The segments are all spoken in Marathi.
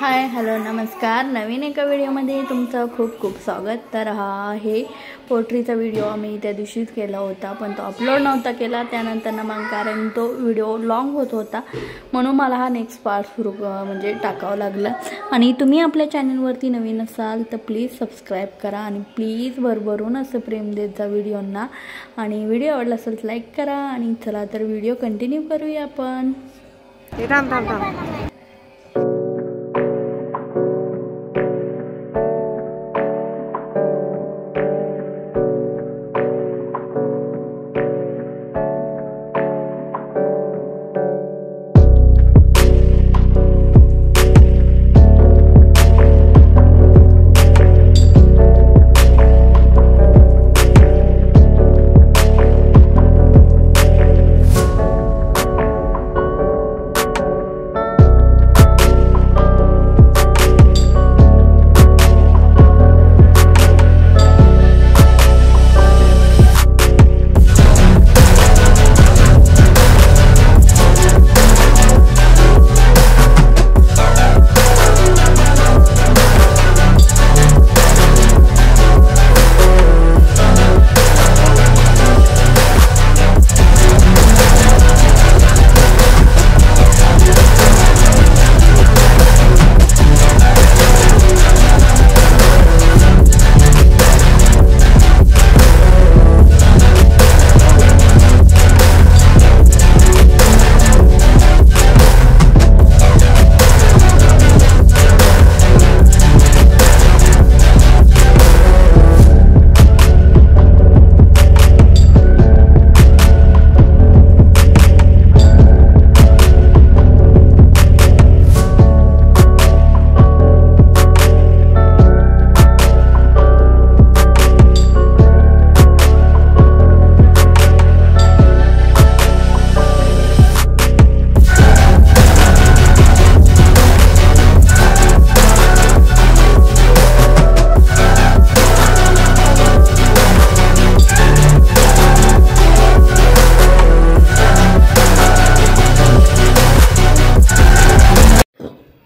हाय हॅलो नमस्कार. नवीन एका व्हिडिओमध्ये तुमचं खूप खूप स्वागत. तर हा आहे पोट्रीचा व्हिडिओ. आम्ही त्या दिवशीच केला होता पण तो अपलोड नव्हता केला त्यानंतर ना मग कारण तो व्हिडिओ लॉंग होत होता म्हणून मला हा नेक्स्ट पार्ट सुरू म्हणजे टाकावं लागलं. आणि तुम्ही आपल्या चॅनलवरती नवीन असाल तर प्लीज सबस्क्राईब करा आणि प्लीज भरभरून असं प्रेम देत जा व्हिडिओंना. आणि व्हिडिओ आवडला असेल तर लाईक करा. आणि चला तर व्हिडिओ कंटिन्यू करूया आपण.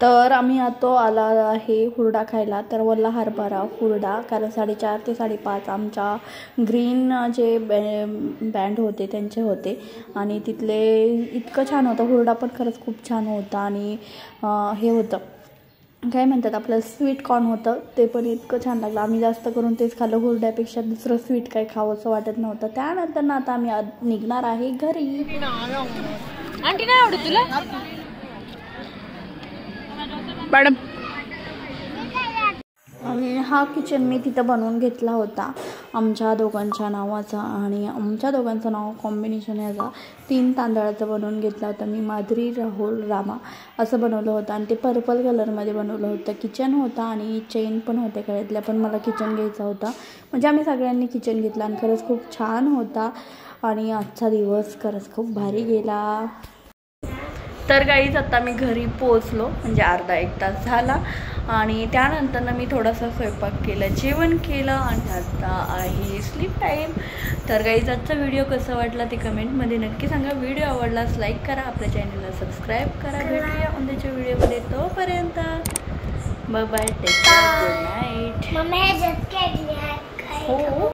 तर आम्ही आता आला आहे हुरडा खायला. तर वल्ला हरभरा हुरडा कारण 4:30 ते 5:30 आमच्या ग्रीन जे बँड होते त्यांचे होते आणि तिथले इतकं छान होतं. हुरडा पण खरंच खूप छान होता. आणि हे होतं काय म्हणतात आपलं स्वीट कॉर्न होतं ते पण इतकं छान लागलं. आम्ही जास्त करून तेच खाल्लं. हुरड्यापेक्षा दुसरं स्वीट काही खावंसं वाटत नव्हतं. त्यानंतर ना आता आम्ही निघणार आहे घरी. आंटी नाही आवडत तुला मॅडम? आणि हा किचन मी तिथं बनवून घेतला होता आमच्या दोघांच्या नावाचा. आणि आमच्या दोघांचं नाव कॉम्बिनेशन याचा 3 तांदळाचं बनवून घेतला होता मी. माधुरी राहुल रामा असं बनवलं होतं आणि ते पर्पल कलरमध्ये बनवलं होतं. किचन होता आणि चेन पण होते गळ्यातल्या पण मला किचन घ्यायचा होता म्हणजे आम्ही सगळ्यांनी किचन घेतला आणि खरंच खूप छान होता. आणि आजचा दिवस खरंच खूप भारी गेला. तर गाईज आता मी घरी पोचलो म्हणजे अर्धा 1 तास झाला. आणि त्यानंतर ना मी थोडासा स्वयंपाक केला, जेवण केलं आणि आता आहे स्लीप टाईम. तर गाईज आजचा व्हिडिओ कसा वाटला ते कमेंटमध्ये नक्की सांगा. व्हिडिओ आवडलास लाईक करा, आपल्या चॅनलला सबस्क्राईब करा. भेटूया उद्याच्या व्हिडिओमध्ये. तोपर्यंत bye bye, take care, good night. हो.